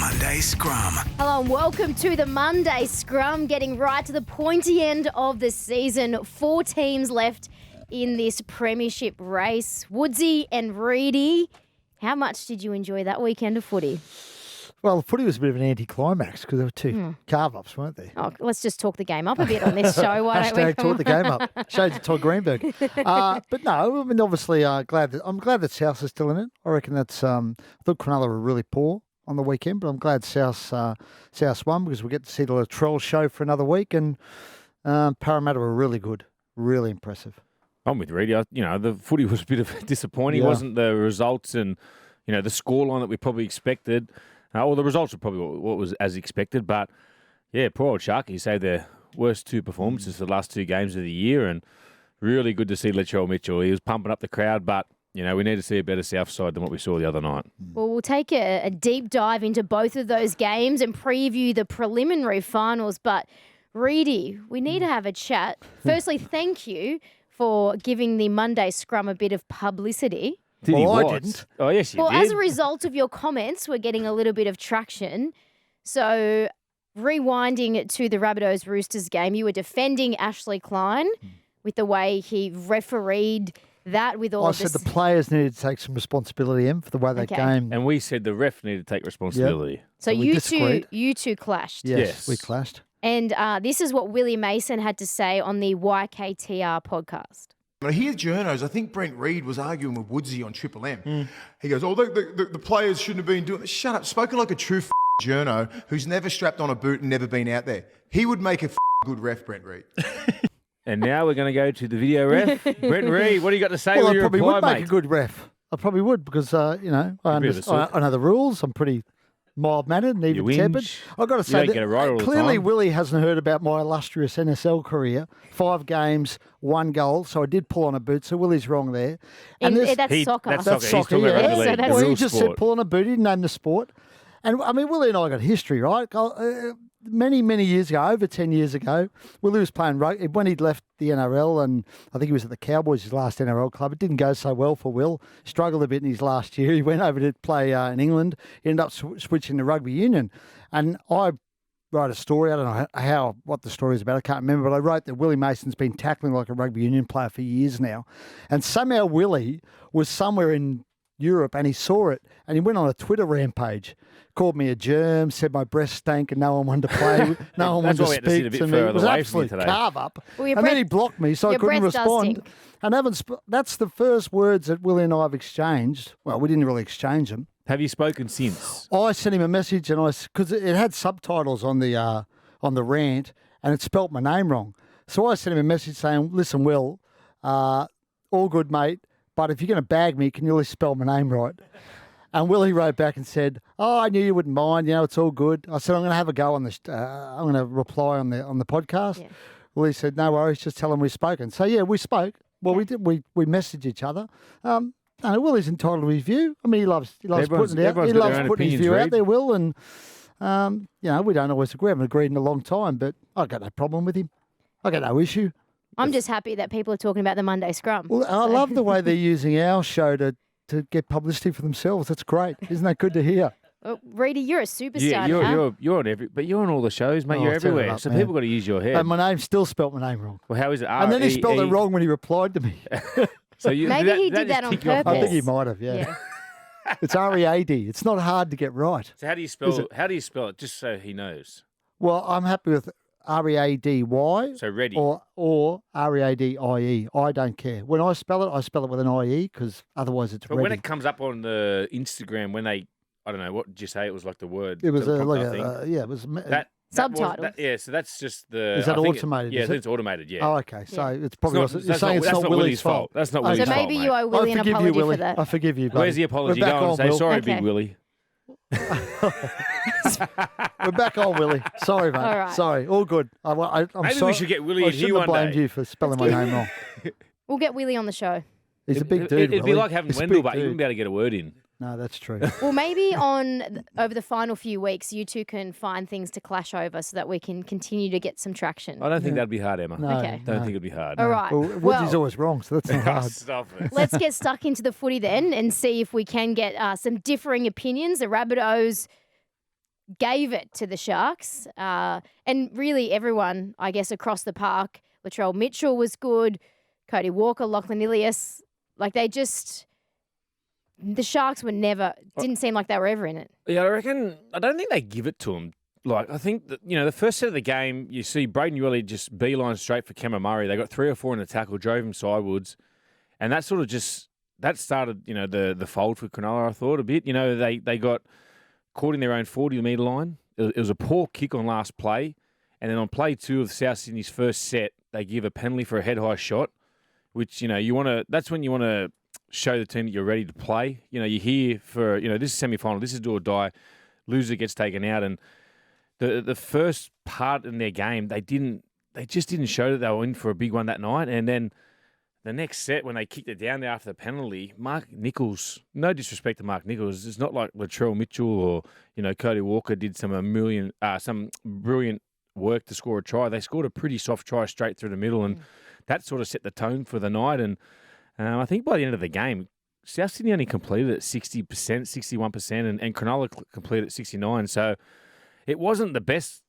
Monday Scrum. Hello and welcome to the Monday Scrum, getting right to the pointy end of the season. 4 teams left in this premiership race. Woodsy and Reedy, how much did you enjoy that weekend of footy? Well, the footy was a bit of an anticlimax because there were two carve-ups, weren't there? Oh, let's just talk the game up a bit on this show. Why don't we? Hashtag talk the game up. Shades of Todd Greenberg. But no, I mean, obviously, I'm glad that South is still in it. I reckon that's. I thought Cronulla were really poor on the weekend, but I'm glad South won because we get to see the Latrell show for another week, and Parramatta were really good, really impressive. I'm with Reedy. The footy was a bit of disappointing. It wasn't the results and the scoreline that we probably expected. Well, the results were probably what was as expected, but yeah, poor old Sharky saved their worst 2 performances for the last 2 games of the year, and really good to see Latrell Mitchell. He was pumping up the crowd, but we need to see a better South side than what we saw the other night. Well, we'll take a deep dive into both of those games and preview the preliminary finals. But Reedy, we need to have a chat. Firstly, thank you for giving the Monday Scrum a bit of publicity. I didn't. Oh, yes, you did. Well, as a result of your comments, we're getting a little bit of traction. So, rewinding it to the Rabbitohs Roosters game, you were defending Ashley Klein with the way he refereed that with all I of this. said the players needed to take some responsibility for the way that game. And we said the ref needed to take responsibility. So we disagreed. you two clashed. Yes, we clashed. And this is what Willie Mason had to say on the YKTR podcast. I hear journos, I think Brent Read was arguing with Woodsy on Triple M. He goes, the players shouldn't have been doing this. Shut up. Spoken like a true journo who's never strapped on a boot and never been out there. He would make a good ref, Brent Read. And now we're going to go to the video ref. Brent Read, what do you got to say Well, with I your probably reply, would make mate? a good ref. I probably would because, I know the rules. I'm pretty mild-mannered and even-tempered. I've got to say, don't get it right all the clearly time. Willie hasn't heard about my illustrious NSL career. 5 games, 1 goal. So I did pull on a boot. So Willie's wrong there. That's soccer. That's That's soccer. soccer, He's talking about yeah. rugby league, the Well, real you just sport. said pull on a boot. He didn't name the sport. And, I mean, Willie and I got history, right? Many, many years ago, over 10 years ago, Willie was playing rugby. When he'd left the NRL, and I think he was at the Cowboys, his last NRL club, it didn't go so well for Will. Struggled a bit in his last year. He went over to play in England. He ended up switching to rugby union. And I wrote a story. I don't know what the story is about. I can't remember. But I wrote that Willie Mason's been tackling like a rugby union player for years now. And somehow Willie was somewhere in Europe and he saw it and he went on a Twitter rampage, called me a germ, said my breast stank and no one wanted to play, no one wanted to speak to me. It was an absolute carve up. Well, and then he blocked me so I couldn't respond. And that's the first words that Willie and I have exchanged. Well, we didn't really exchange them. Have you spoken since? I sent him a message and because it had subtitles on the rant and it spelt my name wrong. So I sent him a message saying, listen, Will, all good, mate. But if you're going to bag me, can you at least spell my name right? And Willie wrote back and said, I knew you wouldn't mind. It's all good. I said, I'm going to have a go on this. I'm going to reply on the podcast. Yeah. Willie said, no worries, just tell him we've spoken. So, yeah, we spoke. Well, we did. We messaged each other. Willie's entitled to his view. I mean, he loves putting it out. He loves putting his view out there, Will. And, we don't always agree. We haven't agreed in a long time, but I've got no problem with him. I've got no issue. I'm just happy that people are talking about the Monday Scrum. Well, I love the way they're using our show to get publicity for themselves. That's great. Isn't that good to hear? Well, Reedy, you're a superstar. You're on but you're on all the shows, mate. You're everywhere. Up, so man. people got to use your head. And my name still spelt my name wrong. Well, how is it? And then he spelled it wrong when he replied to me. So maybe he did that on purpose. I think he might have. Yeah. It's READ. It's not hard to get right. So how do you spell it? Just so he knows. Well, I'm happy with READY. So ready. Or READIE. I don't care. When I spell it with an IE because otherwise it's ready. But when it comes up on the Instagram, I don't know, what did you say? It was like the word. It was it was that subtitles. So that's just the. Is that automated? I think it's automated. Yeah. Oh, okay. So it's probably you're saying it's not Willie's fault. That's not Willie's so fault. So maybe you owe Willie an apology for that. I forgive you. Buddy. Where's the apology? Go on and say sorry, big Willie. We're back on, Willie. Sorry, mate. All right. Sorry. All good. I'm Maybe sorry. we should get Willie in here one day. I shouldn't have blamed you for spelling my name wrong. We'll get Willie on the show. He's a big dude. It'd be like having Wendell, but you wouldn't be able to get a word in. No, that's true. Well, maybe over the final few weeks, you two can find things to clash over so that we can continue to get some traction. I don't think that'd be hard, Emma. No, okay. Don't think it'd be hard. All right. Well, Woodsy's always wrong, so that's not hard. Stop it. Let's get stuck into the footy then and see if we can get some differing opinions. The Rabbitohs gave it to the Sharks. And really everyone, I guess, across the park. Latrell Mitchell was good. Cody Walker, Lachlan Ilias. Like the Sharks didn't seem like they were ever in it. Yeah, I don't think they give it to them. Like, I think that, the first set of the game, you see Braden Uele just beeline straight for Cameron Murray. They got 3 or 4 in the tackle, drove him sidewards. And that sort of that started, the fold for Cronulla, I thought, a bit. They got caught in their own 40-metre line. It was a poor kick on last play. And then on play 2 of South Sydney's first set, they give a penalty for a head-high shot, which, that's when you want to show the team that you're ready to play. You're here for, this is semi-final, this is do or die. Loser gets taken out. And the first part in their game, they just didn't show that they were in for a big one that night. And then the next set, when they kicked it down there after the penalty, Mark Nichols, no disrespect to Mark Nichols, it's not like Latrell Mitchell or, Cody Walker did some brilliant work to score a try. They scored a pretty soft try straight through the middle, and that sort of set the tone for the night. And I think by the end of the game, South Sydney only completed at 60%, 61%, and Cronulla completed at 69%. So it wasn't the best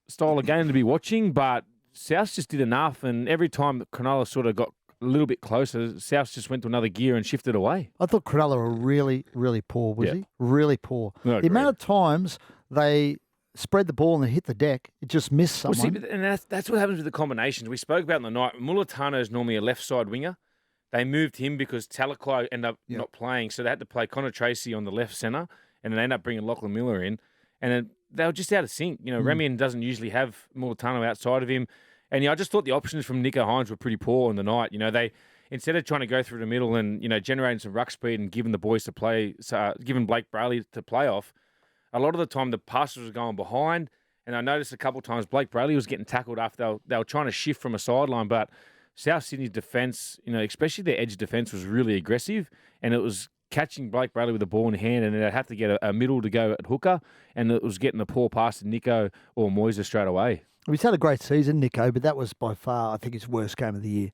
style of game to be watching, but South just did enough, and every time that Cronulla sort of got a little bit closer, South just went to another gear and shifted away. I thought Cronulla were really, really poor, Wizzy. Really poor. No, the amount of times they spread the ball and they hit the deck, it just missed someone. Well, see, and that's what happens with the combinations. We spoke about in the night. Mulatano is normally a left side winger. They moved him because Talakai ended up not playing, so they had to play Connor Tracy on the left centre, and then they ended up bringing Lachlan Miller in, and then they were just out of sync. Remian doesn't usually have Mulatano outside of him, and I just thought the options from Nico Hines were pretty poor on the night. They, instead of trying to go through the middle and generating some ruck speed and giving the boys to play, giving Blake Brayley to play off, a lot of the time the passes were going behind, and I noticed a couple of times Blake Brayley was getting tackled after they were trying to shift from a sideline, but South Sydney's defence, especially their edge defence, was really aggressive, and it was catching Blake Brayley with the ball in hand, and they'd have to get a middle to go at hooker, and it was getting a poor pass to Nico or Moiser straight away. He's had a great season, Nico, but that was by far, I think, his worst game of the year.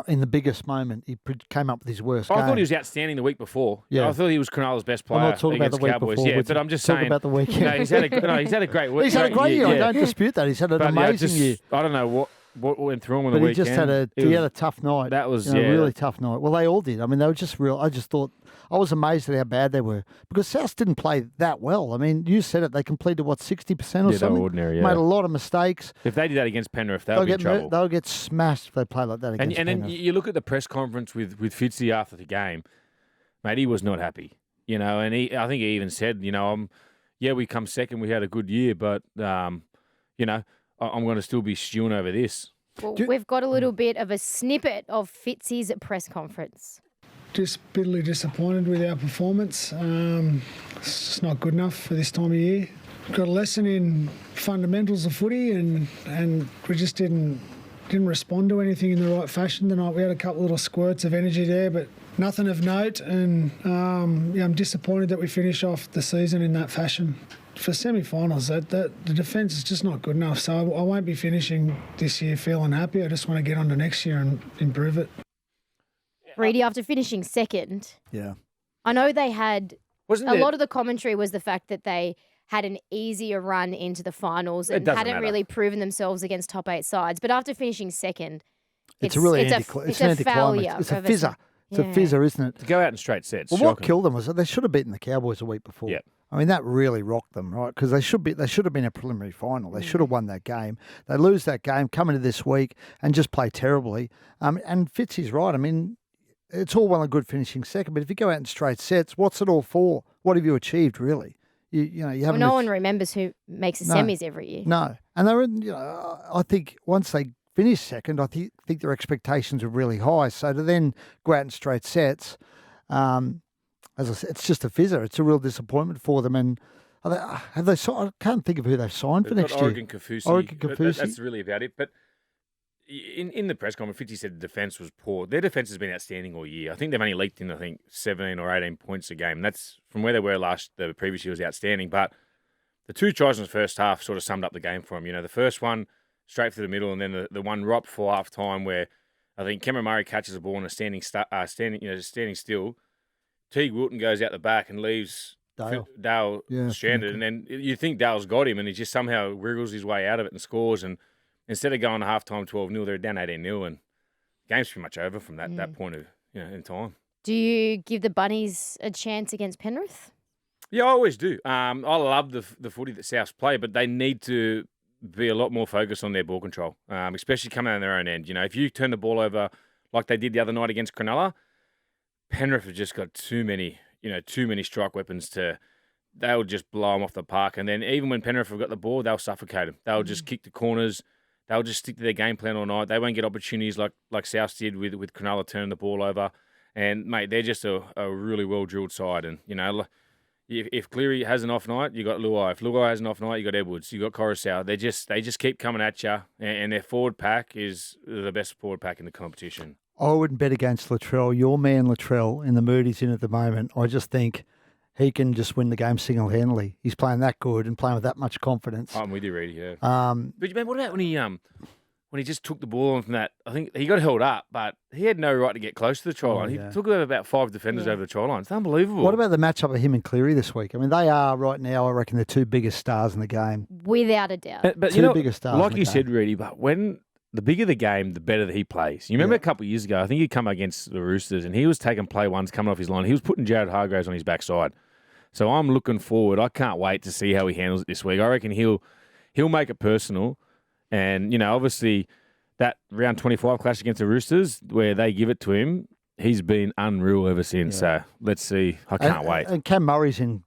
In the biggest moment, he came up with his worst game. I thought he was outstanding the week before. Yeah. I thought he was Cronulla's best player. I'm not talking about the week Cowboys. before. Yeah, but I'm just talking saying about the weekend. He's had a great week. He's had a great year. Yeah. I don't dispute that. He's had an amazing year. I don't know what went through him on but the he weekend. just had a tough night. That was a really tough night. Well, they all did. I mean, they were just real. I just thought I was amazed at how bad they were because South didn't play that well. I mean, you said it. They completed 60% or something. They were ordinary. Yeah. Made a lot of mistakes. If they did that against Penrith, they'll be in trouble. They'll get smashed if they play like that against Penrith. And then you look at the press conference with Fitzy after the game, mate. He was not happy. And I think he even said, we come second. We had a good year, but I'm going to still be stewing over this. Well, we've got a little bit of a snippet of Fitzy's press conference. Just bitterly disappointed with our performance. It's just not good enough for this time of year. Got a lesson in fundamentals of footy, and we just didn't respond to anything in the right fashion tonight. We had a couple little squirts of energy there, but nothing of note. And I'm disappointed that we finish off the season in that fashion. For semi-finals, the defence is just not good enough. So I won't be finishing this year feeling happy. I just want to get on to next year and improve it. Reedy, after finishing second, I know they had a lot of the commentary was the fact that they had an easier run into the finals and hadn't really proven themselves against top 8 sides. But after finishing second, it's a failure. It's a fizzer. It's a fizzer, isn't it? To go out in straight sets. Well, what killed them was that they should have beaten the Cowboys the week before. Yeah. I mean, that really rocked them, right? Because they should have been a preliminary final. They should have won that game. They lose that game, come into this week and just play terribly. And Fitzy's right. I mean, it's all well and good finishing second, but if you go out in straight sets, what's it all for? What have you achieved, really? You haven't. Well, no one remembers who makes the semis every year. No, and they were. I think once they finished second, I think their expectations were really high. So to then go out in straight sets, as I said, it's just a fizzer. It's a real disappointment for them. And have they? I can't think of who they've signed for next year. Oregon Kaufusi. That's really about it. But in the press conference, Fitzy said the defence was poor. Their defence has been outstanding all year. I think they've only leaked in 17 or 18 points a game. That's from where they were the previous year was outstanding. But the 2 tries in the first half sort of summed up the game for them. The first one straight through the middle, and then the one right before half time where I think Cameron Murray catches the ball and standing still. Teague Wilton goes out the back and leaves Dale. Yeah, stranded, and then you think Dale's got him, and he just somehow wriggles his way out of it and scores. And instead of going to halftime 12-0, they're down 18-0, and the game's pretty much over from that point of in time. Do you give the Bunnies a chance against Penrith? Yeah, I always do. I love the footy that Souths play, but they need to be a lot more focused on their ball control, especially coming out on their own end. If you turn the ball over like they did the other night against Cronulla, Penrith have just got too many strike weapons they'll just blow them off the park. And then even when Penrith have got the ball, they'll suffocate them. They'll just kick the corners. They'll just stick to their game plan all night. They won't get opportunities like Souths did with Cronulla turning the ball over. And, mate, they're just a really well-drilled side. And, if Cleary has an off night, you got Luai. If Luai has an off night, you got Edwards. You got Coruscant. They just keep coming at you, and their forward pack is the best forward pack in the competition. I wouldn't bet against Latrell. Your man Latrell, in the mood he's in at the moment, I just think he can just win the game single-handedly. He's playing that good and playing with that much confidence. I'm with you, Reedy, yeah. But, man, what about when he just took the ball on from that? I think he got held up, but he had no right to get close to the try line. He took about 5 defenders over the try line. It's unbelievable. What about the matchup of him and Cleary this week? I mean, they are right now, I reckon, the two biggest stars in the game. Without a doubt. But biggest stars. Like you said, Reedy, but when the bigger the game, the better that he plays. You remember a couple of years ago, I think he'd come against the Roosters, and he was taking play ones coming off his line. He was putting Jared Hargraves on his backside. So I'm looking forward. I can't wait to see how he handles it this week. I reckon he'll make it personal. And, obviously that round 25 clash against the Roosters where they give it to him, he's been unreal ever since. So let's see. I can't wait. And Cam Murray's in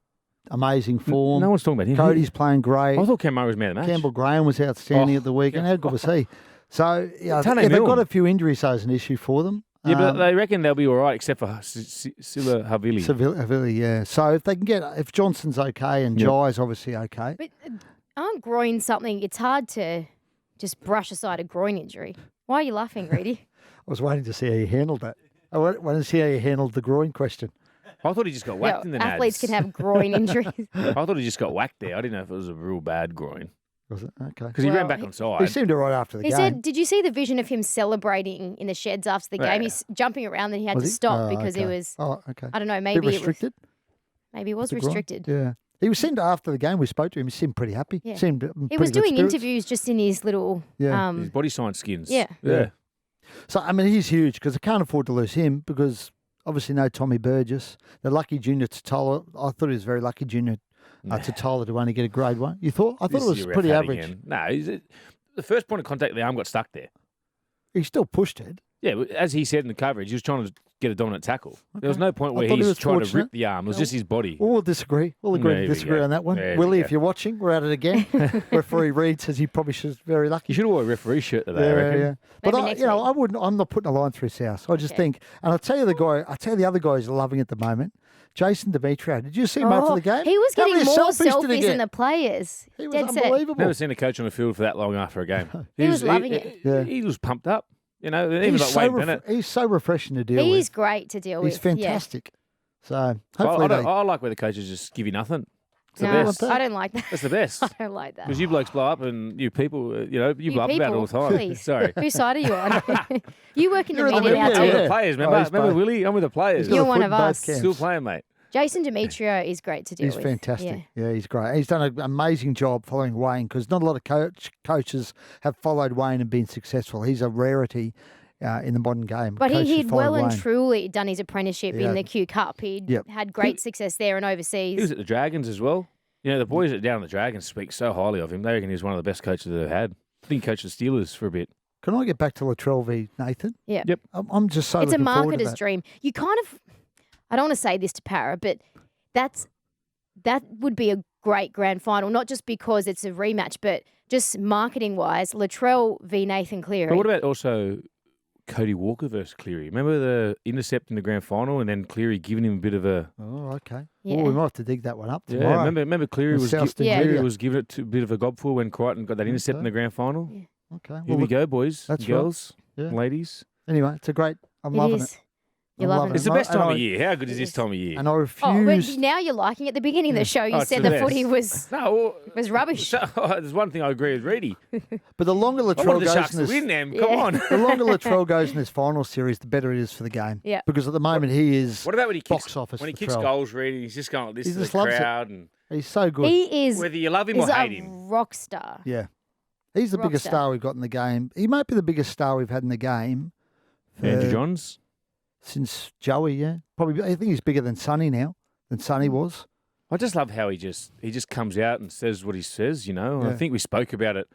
amazing form. No one's talking about him. Cody's playing great. I thought Cam Murray was man of the match. Campbell Graham was outstanding at the weekend. How good was he? So, they've got a few injuries, so it's an issue for them. Yeah, but they reckon they'll be all right except for Silla Havili. Havili, yeah. So if Johnson's okay and Jai's obviously okay. But aren't groins something, it's hard to just brush aside a groin injury. Why are you laughing, Reedy? I was waiting to see how you handled that. I wanted to see how you handled the groin question. I thought he just got whacked in the nads. Athletes can have groin injuries. I thought he just got whacked there. I didn't know if it was a real bad groin. Was it? Okay. Because he ran back on side. He seemed all right after the game. He said, did you see the vision of him celebrating in the sheds after the game? He's jumping around and he had to stop because he was, I don't know, maybe restricted? Maybe it was restricted. Yeah. He seemed after the game we spoke to him, he seemed pretty happy. Yeah. He was doing interviews just in his little... his body science skins. Yeah. So, I mean, he's huge because they can't afford to lose him because obviously no Tommy Burgess. The lucky junior Totola, I thought he was very lucky junior Totola to only get a grade 1. You thought? I thought it was pretty average. No, the first point of contact, the arm got stuck there. He still pushed it. Yeah, as he said in the coverage, he was trying to get a dominant tackle. Okay. There was no point where he's trying to rip the arm. It was just his body. We'll disagree. We'll agree to disagree on that one. Willie, if you're watching, we're at it again. Referee Reed says he probably should be very lucky. You should have wore a referee shirt today, I reckon. Yeah. But I wouldn't. I'm not putting a line through South. I just think, and I'll tell you the other guy who's loving it at the moment. Jason Demetrio. Did you see him after the game? He was getting more selfies than the players. He was unbelievable. Never seen a coach on the field for that long after a game. He was loving it. Yeah. He was pumped up. Even like Wayne Bennett. He's so refreshing to deal with. He's great to deal with. He's fantastic. So hopefully I like where the coaches just give you nothing. It's the best. I don't like that. That's the best. I don't like that. Because you blokes blow up and you people, you blow up about it all the time. Please. Sorry. Whose side are you on? You work in the You're media now yeah, too. I'm with the players, remember Willie? I'm with the players. You're one of us. Still playing, mate. Jason Demetrio is great to deal with. He's fantastic. Yeah, he's great. He's done an amazing job following Wayne because not a lot of coaches have followed Wayne and been successful. He's a rarity in the modern game. But he'd well and truly done his apprenticeship in the Q Cup. He'd had great success there and overseas. He was at the Dragons as well. The boys down at the Dragons speak so highly of him. They reckon he's one of the best coaches they've had. I think he coached the Steelers for a bit. Can I get back to Latrell v. Nathan? Yeah. Yep. I'm just so it's a looking forward to marketer's that. dream. You kind of, I don't want to say this to Para, but that would be a great grand final, not just because it's a rematch, but just marketing-wise, Latrell v. Nathan Cleary. But what about also Cody Walker versus Cleary? Remember the intercept in the grand final and then Cleary giving him a bit of a... Oh, okay. Yeah. Well, we might have to dig that one up tomorrow. Yeah, remember Cleary was giving it a bit of a gobful when Crichton got that intercept in the grand final? Yeah. Okay. Here we go, boys, that's girls, right. ladies. Anyway, it's a great... I'm loving it. You're I love loving it. It's the And best I- time and of I- year. How good is this time of year? And I Oh, refuse. but now you're liking it. At the beginning of the show, you Oh, it's said the the best. footy was No, rubbish. there's one thing I agree with Reedy. but the longer I Latrell wanted the goes Sharks in to this, win them. Yeah. Come on. the longer Latrell goes in this final series, the better it is for the game. Yeah. Because at the moment he is What about when he kicks box office? when he kicks Latrell. goals, Reedy? He's just going like this He to the just loves it. crowd, and He's so good. He is whether you love him or a hate him. rock star. Yeah. He's the biggest Rockstar. star we've got in the game. He might be the biggest star we've had in the game Andrew Johns. since Joey, yeah. Probably, I think he's bigger than Sonny now, than Sonny was. I just love how he just comes out and says what he says. You know, Yeah. I think we spoke about it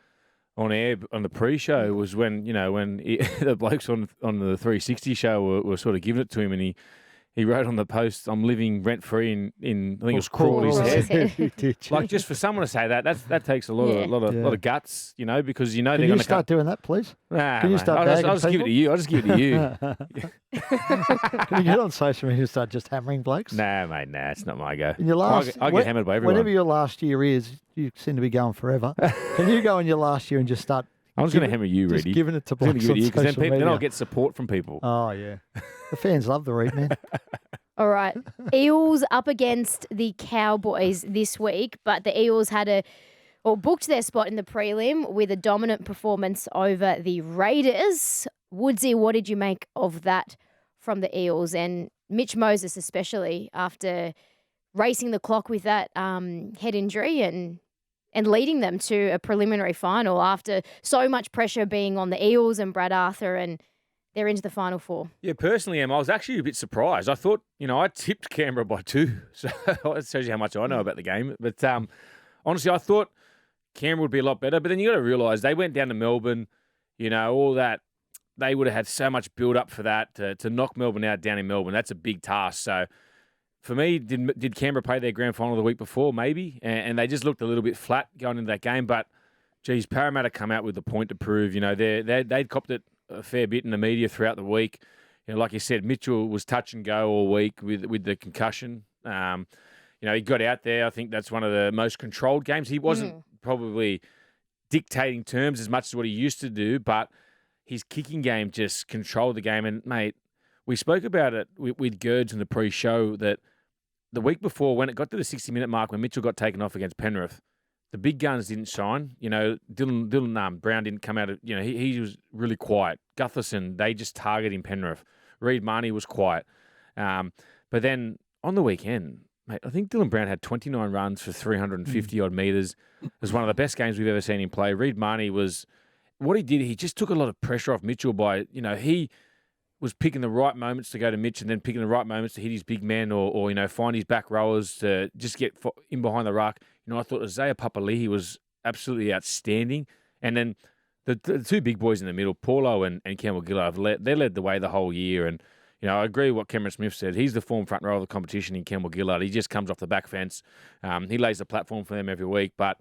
on air on the pre-show. Was when the blokes on the 360 show were sort of giving it to him, and he wrote on the post, "I'm living rent free in I think it was Crawley's Crawley's head." head. Like just for someone to say that takes a lot Yeah. of guts, you know, because Can they're you going to start doing that, please? Nah, Can you mate, start I'll bagging just give it people? to you. I'll just give it to you. Can you get on social media and start just hammering blokes? Nah, mate, nah, it's not my go. In your last, I get hammered by everyone. Whatever your last year is, you seem to be going forever. Can you go in your last year and just start I'm just going to hammer you, just Reedy. giving it to I'm going blokes to give it on to you because social then I'll media? get support from people. Oh, yeah. The fans love the read, man. All right. Eels up against the Cowboys this week, but the Eels booked their spot in the prelim with a dominant performance over the Raiders. Woodsy, what did you make of that from the Eels, and Mitch Moses especially, after racing the clock with that head injury and leading them to a preliminary final after so much pressure being on the Eels and Brad Arthur, and they're into the final four? Yeah, personally, Em, I was actually a bit surprised. I thought, I tipped Canberra by 2, so that shows you how much I know about the game. But honestly, I thought Canberra would be a lot better. But then you got to realise they went down to Melbourne, all that. They would have had so much build-up for that to knock Melbourne out down in Melbourne. That's a big task. So for me, did Canberra play their grand final the week before? Maybe. And they just looked a little bit flat going into that game. But, geez, Parramatta come out with the point to prove. They'd copped it a fair bit in the media throughout the week. Like you said, Mitchell was touch and go all week with the concussion. He got out there. I think that's one of the most controlled games. He wasn't probably dictating terms as much as what he used to do, but his kicking game just controlled the game. And, mate, we spoke about it with Gerds in the pre-show that the week before, when it got to the 60-minute mark, when Mitchell got taken off against Penrith, the big guns didn't shine. Dylan Brown didn't come out of, he was really quiet. Gutherson, they just targeted Penrith. Reed Marnie was quiet. But then on the weekend, mate, I think Dylan Brown had 29 runs for 350-odd metres. It was one of the best games we've ever seen him play. Reed Marnie was, what he did, he just took a lot of pressure off Mitchell by, he was picking the right moments to go to Mitch and then picking the right moments to hit his big men or find his back rowers to just get in behind the ruck. I thought Isaiah Papali'i was absolutely outstanding. And then the two big boys in the middle, Paulo and Campbell Gillard, they led the way the whole year. And, I agree with what Cameron Smith said. He's the form front row of the competition in Campbell Gillard. He just comes off the back fence. He lays the platform for them every week. But,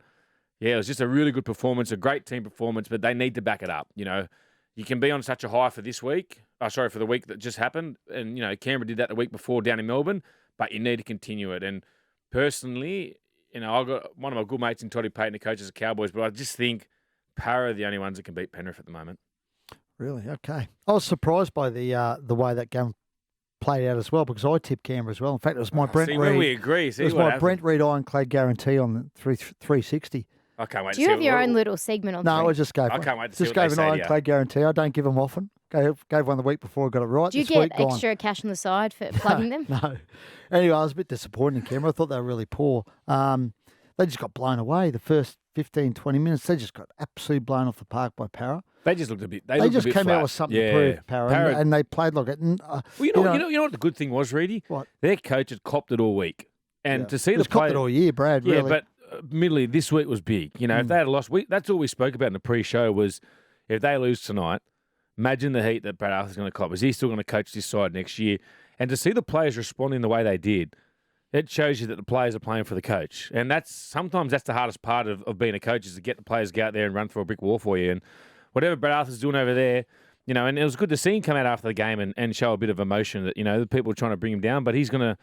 yeah, it was just a really good performance, a great team performance, but they need to back it up. You can be on such a high for this week. For the week that just happened. And, Canberra did that the week before down in Melbourne, but you need to continue it. And personally, I've got one of my good mates in Toddy Payton, the coach of the Cowboys, but I just think Para are the only ones that can beat Penrith at the moment. Really? Okay. I was surprised by the way that game played out as well, because I tipped Canberra as well. In fact, it was my Brent Read. When we agree. It was my Brent Read ironclave guarantee on the 360. I can't wait. Do you have your own little segment on? No, I just gave. I can't wait to see just what gave they an say to you. ironclave guarantee. I don't give them often. Gave one the week before I got it right. Do you this get week, gone. extra cash on the side for plugging them? No. Anyway, I was a bit disappointed in Canberra. I thought they were really poor. They just got blown away. The first 15, 20 minutes, they just got absolutely blown off the park by Para. They just looked a bit. They just came out with something to prove, Para, and they played like it. And, you know what the good thing was, Reedy? What? Their coach had copped it all week, and to see it was the play, copped it all year, Brad. Yeah, really. but admittedly, this week was big. If they had lost, that's all we spoke about in the pre-show was if they lose tonight, imagine the heat that Brad Arthur's going to cop. Is he still going to coach this side next year? And to see the players responding the way they did, it shows you that the players are playing for the coach. And sometimes that's the hardest part of being a coach, is to get the players to go out there and run through a brick wall for you. And whatever Brad Arthur's doing over there, and it was good to see him come out after the game and show a bit of emotion that, the people are trying to bring him down, but he's going to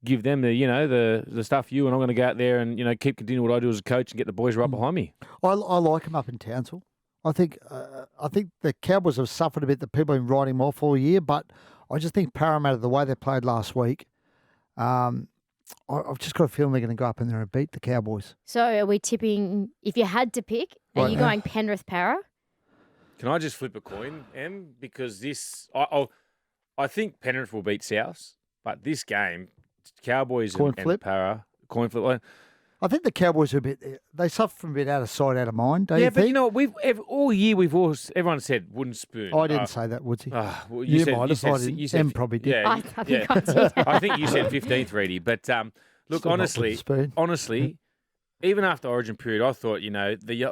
give them the stuff and I'm going to go out there and, keep continuing what I do as a coach and get the boys right behind me. I like him up in Townsville. I think the Cowboys have suffered a bit that people have been writing him off all year, but I just think Parramatta, the way they played last week, I've just got a feeling they're going to go up in there and beat the Cowboys. So are we tipping, if you had to pick, are you going Penrith Para? Can I just flip a coin, Em? Because this, I think Penrith will beat South, but this game, Cowboys and Para, coin flip. I think the Cowboys are they suffer from a bit out of sight, out of mind, don't you think? But you know, all year everyone said wooden spoon. I didn't say that, Woodsy. Well, you might have. You said, Em probably did. Yeah, I think I did. I think you said 15th, Reedy. But look, Still honestly, even after Origin period, I thought, a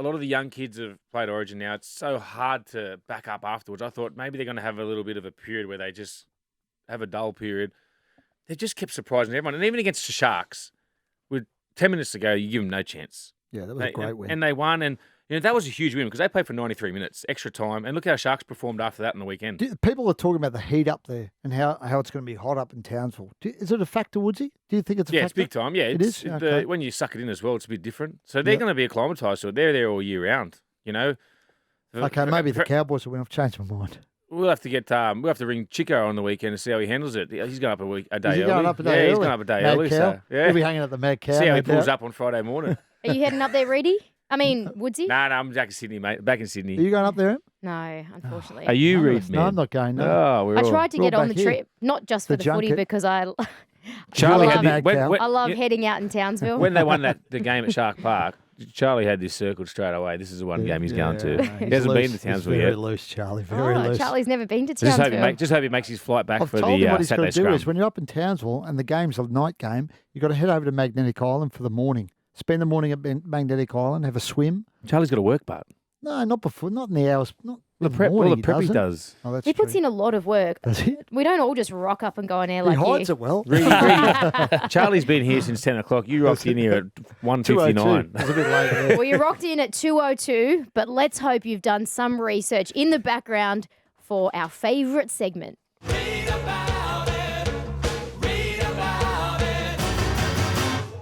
lot of the young kids have played Origin now. It's so hard to back up afterwards. I thought maybe they're going to have a little bit of a period where they just have a dull period. They just kept surprising everyone. And even against the Sharks, with 10 minutes to go, you give them no chance. Yeah, that was a great win. And they won. And that was a huge win because they played for 93 minutes, extra time. And look how Sharks performed after that on the weekend. People are talking about the heat up there and how it's going to be hot up in Townsville. Is it a factor, Woodsy? Do you think it's a factor? Yeah, it's big time. Yeah, it is. Okay. When you suck it in as well, it's a bit different. So they're going to be acclimatised to it. They're there all year round, Okay, maybe the Cowboys will win. I've changed my mind. We'll have to get. We'll have to ring Chico on the weekend and see how he handles it. He's going up a day early. He's going up a day early. He's going up a day early. So, He'll be hanging at the Mad Cow. See how he pulls up on Friday morning. Are you heading up there, Reedy? I mean, Woodsy? No, I'm back in Sydney, mate. Back in Sydney. Are you going up there, Em? No, unfortunately. Are you, Reed? No, I'm not going. No. Oh, I tried to get on the back trip, not just for the footy, junket. because I Charlie I had I love heading out in Townsville. when they won the game at Shark Park. Charlie had this circled straight away. This is the one game he's going to. He hasn't been to Townsville yet. Very loose, Charlie. Very loose. Charlie's never been to Townsville. Just hope he makes his flight back for told him what the he's Saturday got to do scrum. is when you're up in Townsville and the game's a night game, you've got to head over to Magnetic Island for the morning. Spend the morning at Magnetic Island, have a swim. Charlie's got to work, but No, not before, not in the hours. Not the in prep. morning, Well, the prep he doesn't. does. Oh, that's He puts true. in a lot of work. Does he? We don't all just rock up and go on air He like hides you. it well. Really, Charlie's been here since 10 o'clock. You rocked in here at 1:59. It's a bit late there. Well, you rocked in at 2:02, but let's hope you've done some research in the background for our favourite segment.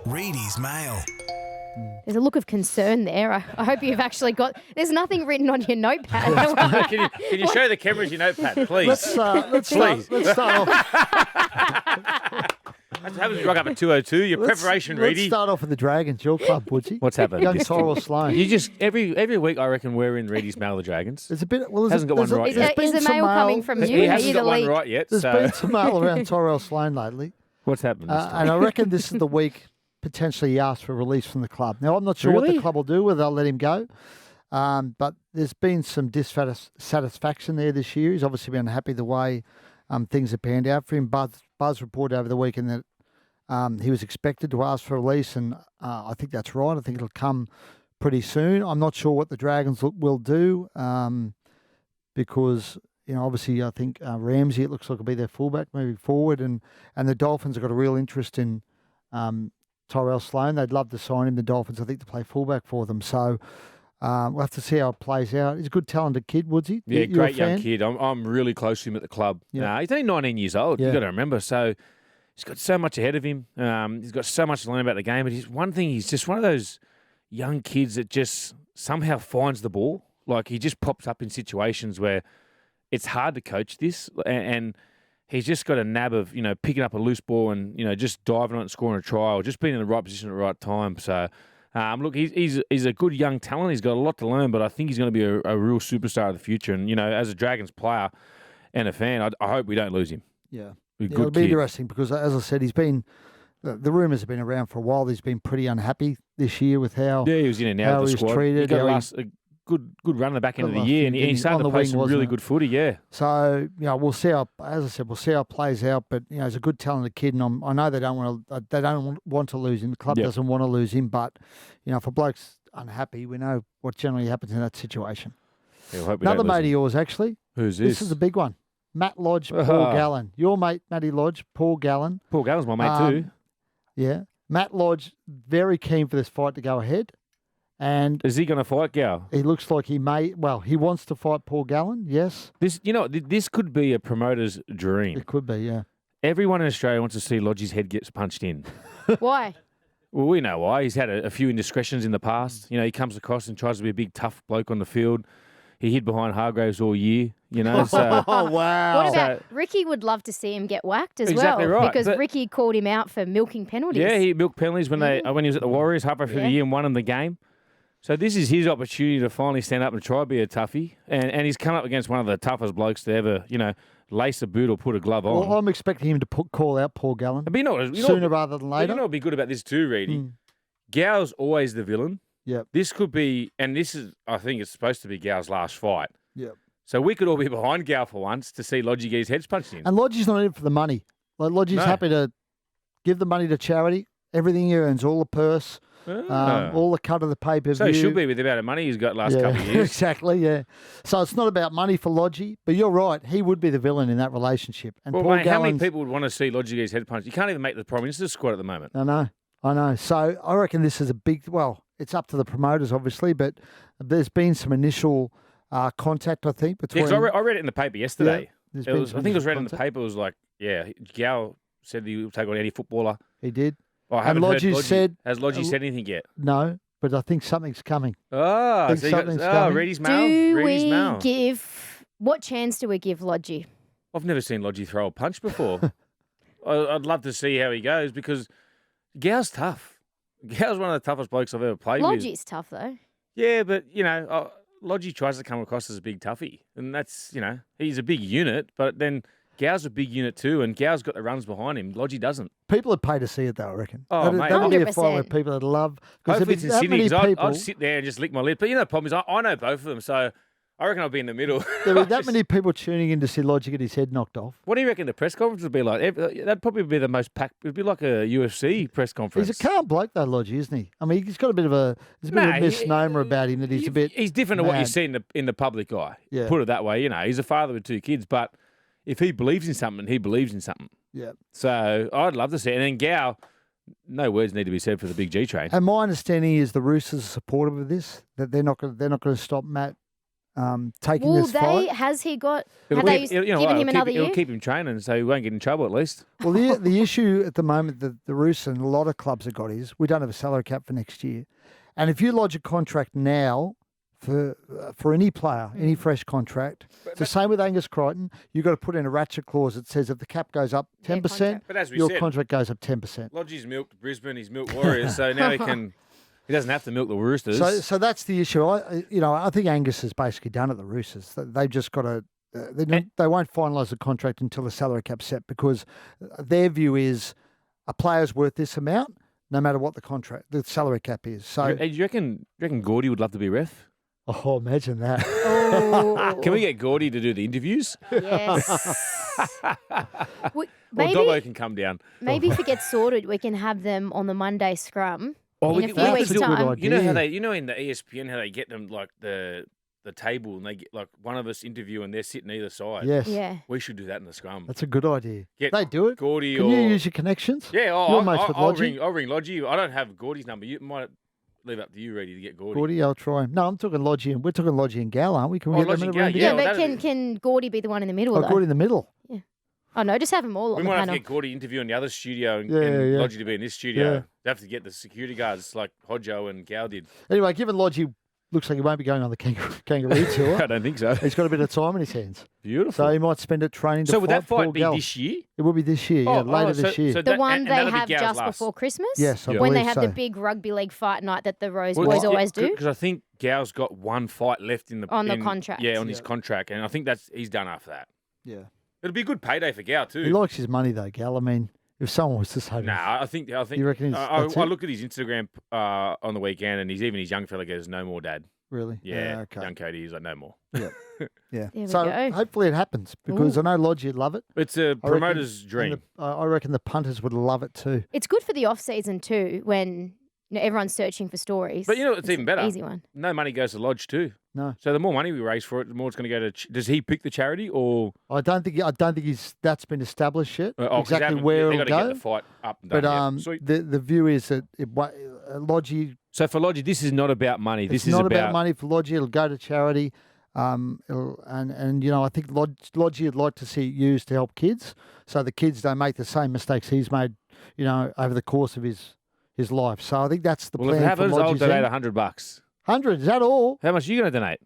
Reedy's Mail. There's a look of concern there. I hope you've actually got... There's nothing written on your notepad. Can you show the cameras your notepad, please? Let's start off. That's what happens when you rock up at 2:02. Your preparation, Let's Reedy. start off with the Dragons, your club, Woodsy. What's happened? Young This- Tyrell Sloan. You just every week I reckon we're in Reedy's Mail of the Dragons. There's a bit. Well, Hasn't got one right Is, yet. there's is been the some mail coming from He you? Are hasn't you got the one lead? right yet. There's So been some mail around Tyrell Sloan lately, what's happened? This time? and I reckon this is the week potentially he asked for release from the club. Now I'm not sure what Really? the club will do, whether they'll let him go. But there's been some dissatisfaction there this year. He's obviously been unhappy the way things have panned out for him. Buzz reported over the weekend that he was expected to ask for release, and I think that's right. I think it'll come pretty soon. I'm not sure what the Dragons will do because, obviously I think Ramsey, it looks like, will be their fullback moving forward, and the Dolphins have got a real interest in Tyrell Sloan. They'd love to sign him, the Dolphins, I think, to play fullback for them. So we'll have to see how it plays out. He's a good, talented kid, Woodsy. Yeah, You a great young fan? kid. I'm really close to him at the club. Yeah. He's only 19 years old. Yeah. You've got to remember. So he's got so much ahead of him. He's got so much to learn about the game. But he's just one of those young kids that just somehow finds the ball. Like, he just pops up in situations where it's hard to coach this. And he's just got a nab of, picking up a loose ball and, just diving on it and scoring a try, or just being in the right position at the right time. So, look, he's a good young talent. He's got a lot to learn, but I think he's going to be a real superstar of the future. And, as a Dragons player and a fan, I hope we don't lose him. Yeah. Good It'll be kid. interesting because, as I said, the rumours have been around for a while. He's been pretty unhappy this year with how Yeah, he was in and out how of the he's squad. treated, He got how a good run at the back end of Got the last year, year, and he didn't he? started On to the play wing, some wasn't really it? good footy, yeah. So, we'll see how, as I said, we'll see how it plays out. But, he's a good, talented kid, and I know they don't want to lose him. The club Yep. doesn't want to lose him, but, if a bloke's unhappy, we know what generally happens in that situation. Yeah, I hope we Another don't lose mate of him. yours, actually. Who's this? This is a big one. Matt Lodge, Paul Ah. Gallen. Your mate, Matty Lodge, Paul Gallen. Paul Gallen's my mate too. Yeah. Matt Lodge, very keen for this fight to go ahead. And Is he going to fight Gal? he looks like he wants to fight Paul Gallen, yes. This could be a promoter's dream. It could be, yeah. Everyone in Australia wants to see Lodge's head gets punched in. Why? Well, we know why. He's had a few indiscretions in the past. He comes across and tries to be a big, tough bloke on the field. He hid behind Hargraves all year. you know. So Oh, wow. What about Ricky would love to see him get whacked as Exactly well. right. Because But- Ricky called him out for milking penalties. yeah, he milked penalties when when he was at the Warriors halfway through the year and won him the game. So this is his opportunity to finally stand up and try to be a toughie. And he's come up against one of the toughest blokes to ever, lace a boot or put a glove on. Well, I'm expecting him to call out Paul Gallen But sooner rather than But later. you know what would be good about this too, Reedy? Gow's always the villain. Yep. This could be, and this is, I think it's supposed to be Gow's last fight. Yep. So we could all be behind Gow for once to see Lodgy get his heads punched in. And Lodgy's not in it for the money. Like Lodgy's No. happy to give the money to charity. Everything he earns, all the purse, all the cut of the pay-per-view. So it should be with the amount of money he's got last couple of years. Exactly, yeah. So it's not about money for Lodgy, but you're right. He would be the villain in that relationship. And Well, Paul mate, how many Gallen's- people would want to see Lodgy get his head punched? You can't even make the Prime Minister's squad at the moment. I know. So I reckon this is a big, well, it's up to the promoters, obviously, but there's been some initial contact, I think, between... Yeah, 'cause I read it in the paper yesterday. there's I been think some it was read in initial the paper. It was like, Gow said he would take on any footballer. He did. I And haven't heard Lodgy said... Has Lodgy said anything yet? No, but I think something's coming. Oh, Think so you got, something's coming. Reedy's mail. Do Reedy's we mail. give... What chance do we give Lodgy? I've never seen Lodgy throw a punch before. I'd love to see how he goes because Gow's tough. Gow's one of the toughest blokes I've ever played with. Lodgy's tough, though. Yeah, but, Lodgy tries to come across as a big toughie. And that's, he's a big unit, but then Gow's a big unit too, and Gow's got the runs behind him. Lodgy doesn't. People would pay to see it, though, I reckon. Oh, mate. That'll be a fight where 100%. people would love... Hopefully it's in Sydney because people... I'd sit there and just lick my lip. But the problem is I know both of them, so I reckon I'll be in the middle. There were that many people tuning in to see Lodgy get his head knocked off. What do you reckon the press conference would be like? That'd probably be the most packed. It'd be like a UFC press conference. He's a calm bloke, though, Lodgy, isn't he? I mean, he's got a bit of a misnomer about him that he's a bit... He's different to what you mad. see in the public eye. Yeah. Put it that way. He's a father with 2 kids, but if he believes in something, he believes in something. Yeah. So I'd love to see it. And then Gow, no words need to be said for the big G train. And my understanding is the Roosters are supportive of this, that they're not going to stop Matt taking Will this they? fight. Has he got? It'll Have they keep- you know given what, him it'll another keep, year? It'll keep him training so he won't get in trouble at least. Well, the issue at the moment that the Roosters and a lot of clubs have got is we don't have a salary cap for next year. And if you lodge a contract now for any player, any fresh contract, it's the same with Angus Crichton. You've got to put in a ratchet clause that says if the cap goes up 10%, contract. But as we your said- contract goes up 10%. Lodgy's milked Brisbane, he's milked Warriors, so now he doesn't have to milk the Roosters. So that's the issue. I think Angus is basically done at the Roosters. They've just got to. They won't finalise the contract until the salary cap's set because their view is a player's worth this amount, no matter what the salary cap is. So, do you reckon Gordy would love to be ref? oh, imagine that. Oh, Can we get Gordy to do the interviews? yes. Or Maybe, Dobbo can come down. maybe if it gets sorted, we can have them on the Monday scrum Oh, in a few weeks' that's a good time. idea. You know how in the ESPN how they get them like the table and they get like one of us interview and they're sitting either side. Yes, Yeah. We should do that in the scrum. that's a good idea. Get They do it. Gordy Can or you use your connections? yeah, You're mates with I'll Lodgy. ring Lodgy. I don't have Gordy's number. You might leave up to you, Ready, to get Gordy. Gordy, I'll try him. No, I'm talking Lodgy, and we're talking Lodgy and Gal, aren't we? Can we Oh, get them Lodgy in a and room Gal, Yeah, well, together? but that'd can Gordy be the one in the middle Oh, though? Gordy in the middle. Oh no, just have them all We on the might have to panel. get Gordy interview in the other studio and, Yeah, and yeah. Lodgy to be in this studio. Yeah. They have to get the security guards like Hodjo and Gal did. Anyway, given Lodgy looks like he won't be going on the kangaroo I tour, don't think so. he's got a bit of time in his hands. Beautiful. So he might spend it training to So would that Paul fight be Gal. this year? It will be this year, yeah, later this year. The one they that'll be have Gal's just last. before Christmas? Yes, I When they believe have so. the big rugby league fight night that the Rose Well, Boys yeah, always do. Because I think Gal's got one fight left in the On the contract. Yeah, on his contract, and I think he's done after that. Yeah. It'll be a good payday for Gal too. He likes his money, though, Gal. I mean, if someone was to say Nah, I think. You reckon that's I it? look at his Instagram on the weekend, and even his young fella goes, "No more, Dad." really? Yeah, okay. young Cody, he's like, "No more." Yeah. There we So go. hopefully it happens because I know Lodgy would love it. It's a I reckon- promoter's and dream. I reckon the punters would love it too. It's good for the off season too, when everyone's searching for stories. But you know what's even an better? Easy one. No money goes to Lodge too. No, So the more money we raise for it, the more it's going to go to. Does he pick the charity or I don't think that's been established yet. 'cause they exactly haven't- where they it'll got to get go. the fight up and done. But Sweet. the view is that Lodgy. So for Lodgy, this is not about money. This It's is not about money for Lodgy. It'll go to charity. And I think Lodgy would like to see it used to help kids, so the kids don't make the same mistakes he's made, over the course of his life. So I think that's the Well, if plan it happens, for I'll Lodgy's donate end. $100. 100, is that all? How much are you going to donate?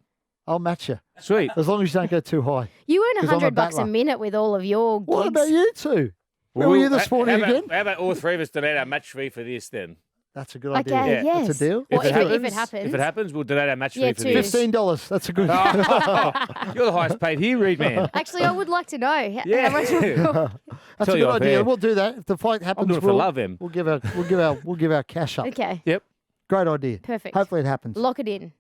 I'll match you. Sweet. As long as you don't go too high. You earn 'Cause I'm a $100 a battler. minute with all of your gigs. What about you two? Where were you this morning again? How about all three of us donate our match fee for this then? That's a good idea. Okay, Yeah. yes. That's a deal. Well, If it happens. If it happens, we'll donate our match Yeah, fee for too. this. $15. That's a good. You're the highest paid here, Reed man. Actually, I would like to know Yeah. how much. That's Tell a you good off idea. air. We'll do that. If the fight happens, doing it for we'll, love, Em. we'll give our cash up. Okay, Yep. Great idea. perfect. Hopefully it happens. Lock it in.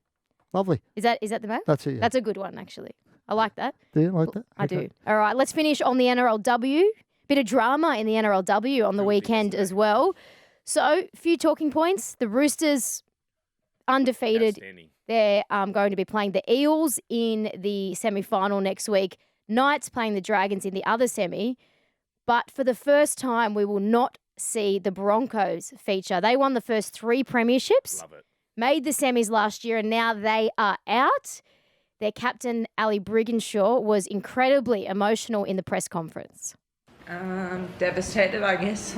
Lovely. Is that the mo? That's it. Yeah. That's a good one, actually. I like that. Do you like that? I Okay. do. All right, let's finish on the NRLW. Bit of drama in the NRLW on the weekend as well. So, a few talking points. The Roosters undefeated. Outstanding. They're going to be playing the Eels in the semi-final next week. Knights playing the Dragons in the other semi. But for the first time, we will not see the Broncos feature. They won the first 3 premierships, Love it. made the semis last year, and now they are out. Their captain, Ali Brigginshaw, was incredibly emotional in the press conference. Devastated, I guess.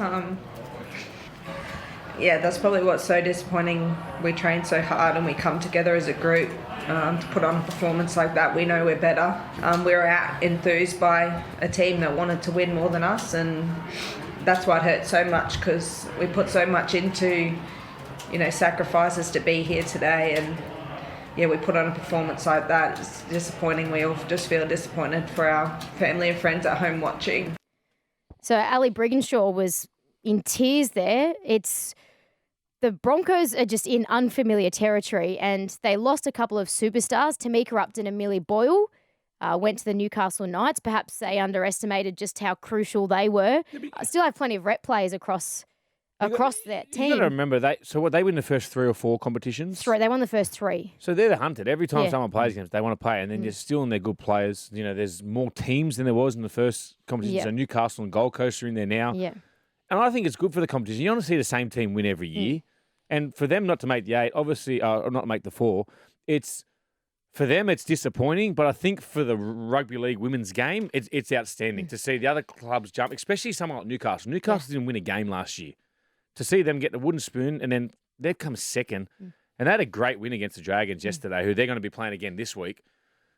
Yeah, that's probably what's so disappointing. We train so hard and we come together as a group to put on a performance like that. We know we're better. We were out enthused by a team that wanted to win more than us, and that's what hurt so much because we put so much into, sacrifices to be here today, and yeah, we put on a performance like that. It's disappointing. We all just feel disappointed for our family and friends at home watching. So Ali Brigginshaw was in tears there. The Broncos are just in unfamiliar territory, and they lost a couple of superstars. Tamika Upton and Millie Boyle went to the Newcastle Knights. Perhaps they underestimated just how crucial they were. Still have plenty of rep players across that team. You got to remember, they win the first 3 or 4 competitions? 3. They won the first 3. So they're the hunted. Every time Yeah. someone plays against them, they want to play, and then they're still in their good players. There's more teams than there was in the first competition. Yeah. So Newcastle and Gold Coast are in there now. Yeah. And I think it's good for the competition. You want to see the same team win every year. And for them not to make the 8, obviously, or not make the 4, for them it's disappointing. But I think for the rugby league women's game, it's outstanding to see the other clubs jump, especially someone like Newcastle. Newcastle didn't win a game last year. To see them get the wooden spoon and then they come second. And they had a great win against the Dragons yesterday, who they're going to be playing again this week.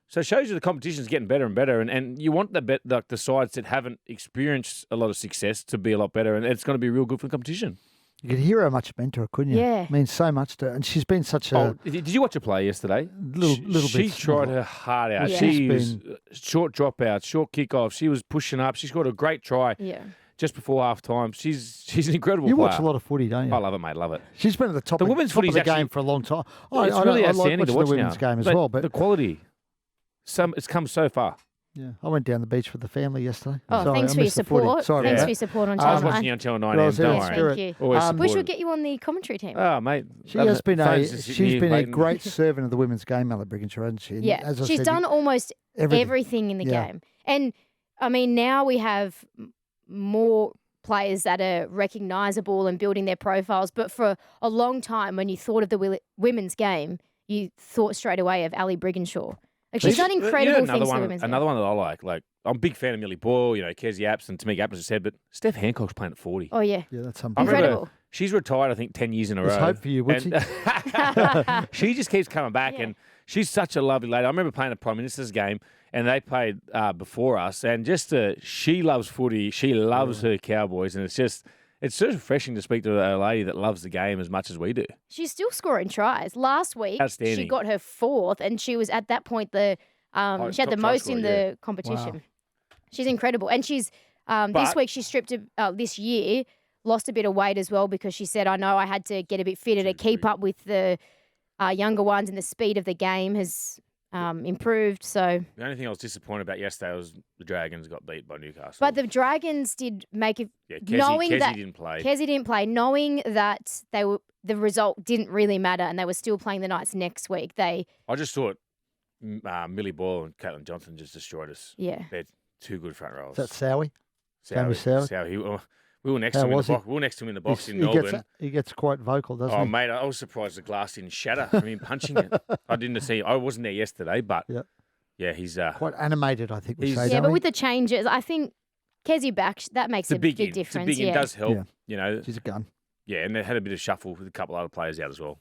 So it shows you the competition's getting better and better, and you want the sides that haven't experienced a lot of success to be a lot better, and it's going to be real good for the competition. You could hear how much it meant to her, couldn't you? Yeah. It means so much to her. And she's been such a Did you watch her play yesterday? little She bit. tried her heart out. Yeah. She She's was short dropouts, short kickoffs. She was pushing up. She scored a great try Yeah. just before half time. She's an incredible You player. watch a lot of footy, don't you? I love it, mate. Love it. She's been at the top, The women's top of footy's the actually- game for a long time. It's really I like outstanding to watching watch the women's now. game as well. But the quality, it's come so far. yeah, I went down the beach with the family yesterday. Oh, Sorry, thanks I for your missed the footy. support. Sorry Thanks about for that. your support on I was Channel watching 9. you on Channel 9. Well, I was Don't in worry. spirit. Thank you. Always We We supportive. should get you on the commentary team. Oh, mate. She has been Phones just sitting she's here been a waiting. great servant of the women's game, Ella Brigginshaw, hasn't she? And Yeah, as I she's said, done almost everything. everything in the Yeah. game. And, I mean, now we have more players that are recognisable and building their profiles. But for a long time, when you thought of the women's game, you thought straight away of Ali Brigginshaw. Like, she's done incredible things for the women's Another game. one that I like. I'm a big fan of Millie Boyle, Kezzy Apps and Tamika Apps, as I said, but Steph Hancock's playing at 40. Oh, yeah. Yeah, that's I unbelievable. remember Incredible. She's retired, I think, 10 years in a There's row. hope for you, Woodsy. And she just keeps coming back, Yeah. and she's such a lovely lady. I remember playing a Prime Minister's game, and they played before us, and she loves footy. She loves her Cowboys, and it's so refreshing to speak to a lady that loves the game as much as we do. She's still scoring tries. Last week, Outstanding. she got her 4th, and she was at that point she had top the try most scorer, in the competition. Wow. She's incredible, and she's this But- week she stripped this year, lost a bit of weight as well because she said, "I know I had to get a bit fitter to keep up with the younger ones, and the speed of the game has improved." So, The only thing I was disappointed about yesterday was the Dragons got beat by Newcastle. but the Dragons did make it. yeah, knowing Kezzy that didn't play. Kezzy didn't play, knowing that the result didn't really matter, and they were still playing the Knights next week. I just thought Millie Boyle and Caitlin Johnson just destroyed us. Yeah. They're two good front rows. Is that Sowie? Jamie Sowie. We were next to How him in the was he? box. We were next to him in the box in He Melbourne. he gets quite vocal, doesn't Oh, he? mate, I was surprised the glass didn't shatter from him punching it. I wasn't there yesterday, but Yep. yeah, he's Quite animated, I think we He's- say. Yeah, don't but we? with the changes, I think Kezzy back, that makes it's a a big big in. difference. It's a big in. Yeah. Does help. Yeah. She's a gun. Yeah, and they had a bit of shuffle with a couple other players out as well.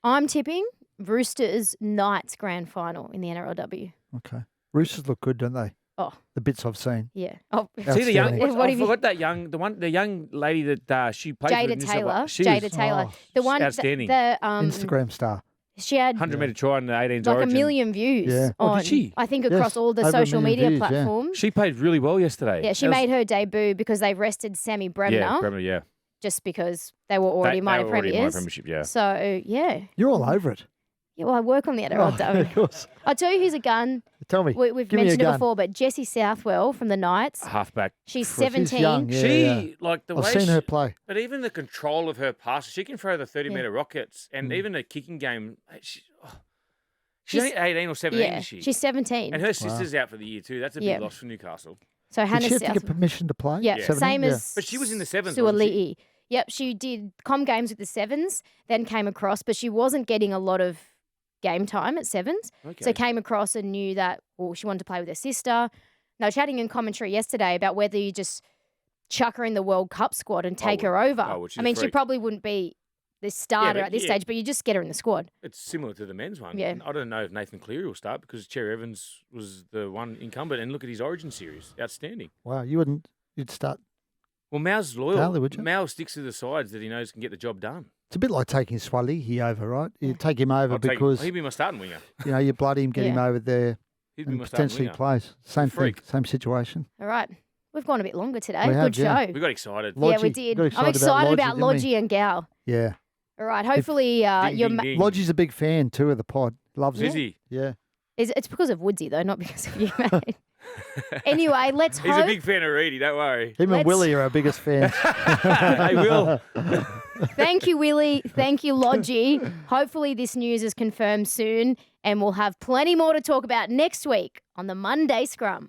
I'm tipping Roosters Knights grand final in the NRLW. Okay. Roosters look good, don't they? Oh, The bits I've seen. yeah. Oh, See the young. Outstanding. What I have you- forgot that the young lady that she played for Jada New South Taylor. Wales. She Jada was Taylor. oh, The one outstanding. The Instagram star. she had 100-meter try in the 18s like Origin. a million views. Yeah. Oh, on, did she? I think Yes, across all the over a social million media views, yeah. platforms. She played really well yesterday. Yeah, she That was- made her debut because they rested Sammy Bremner Yeah, Bremner, yeah. just because they were already They minor were already in premiers. premiership, yeah. So yeah. You're all over it. Yeah, well, I work on the NRLW. of course. I'll tell you who's a gun. Tell me. We've Give me a mentioned it gun. before, but Jessie Southwell from the Knights. Halfback. She's She's 17. young, yeah. She, like the I've way seen she, her play. But even the control of her passes, she can throw the 30-meter rockets, and even the kicking game. She's only 18 or 17, Yeah, is she? she's 17. And her sister's out for the year too. That's a big Yeah. loss for Newcastle. So Did Hannah she have to get Southwell. permission to play? Yeah, 17? same Yeah. as But she was in the sevens, wasn't she? Suoli'i. Yep, she did com games with the sevens, then came across, but she wasn't getting a lot of game time at sevens. Okay. So came across and knew that, well, she wanted to play with her sister. They were chatting in commentary yesterday about whether you just chuck her in the World Cup squad and take her over. oh, well, she's I a mean, she freak. probably wouldn't be the starter but at this yeah. stage, but you just get her in the squad. It's similar to the men's one. Yeah. I don't know if Nathan Cleary will start because Cherry Evans was the one incumbent. And look at his Origin series. Outstanding. Wow, you'd start. Well, Mao's loyal. Darley, would you? Mao sticks to the sides that he knows can get the job done. It's a bit like taking Swalihi over, right? You take him over because, he'd be my starting winger. you blood him, get him Yeah. over there, He'd be and my starting potentially winger. plays. Same thing, freak. same situation. All right. We've gone a bit longer today. We have, Good yeah. show. We got excited. Lo- Yeah, we Lodgy. did. Got I'm excited excited about about Lodgy, didn't Lodgy and Gal. Yeah. All right. Hopefully, Ding, your ding, ding. Lodgy's a big fan too of the pod. Loves Is it. he? Yeah. it's because of Woodsy though, not because of you, mate. Anyway, let's He's hope. a big fan of Reedy, don't worry. Him Let's- and Willie are our biggest fans. Hey, Will. Thank you, Willie. Thank you, Lodgy. Hopefully, this news is confirmed soon, and we'll have plenty more to talk about next week on the Monday Scrum.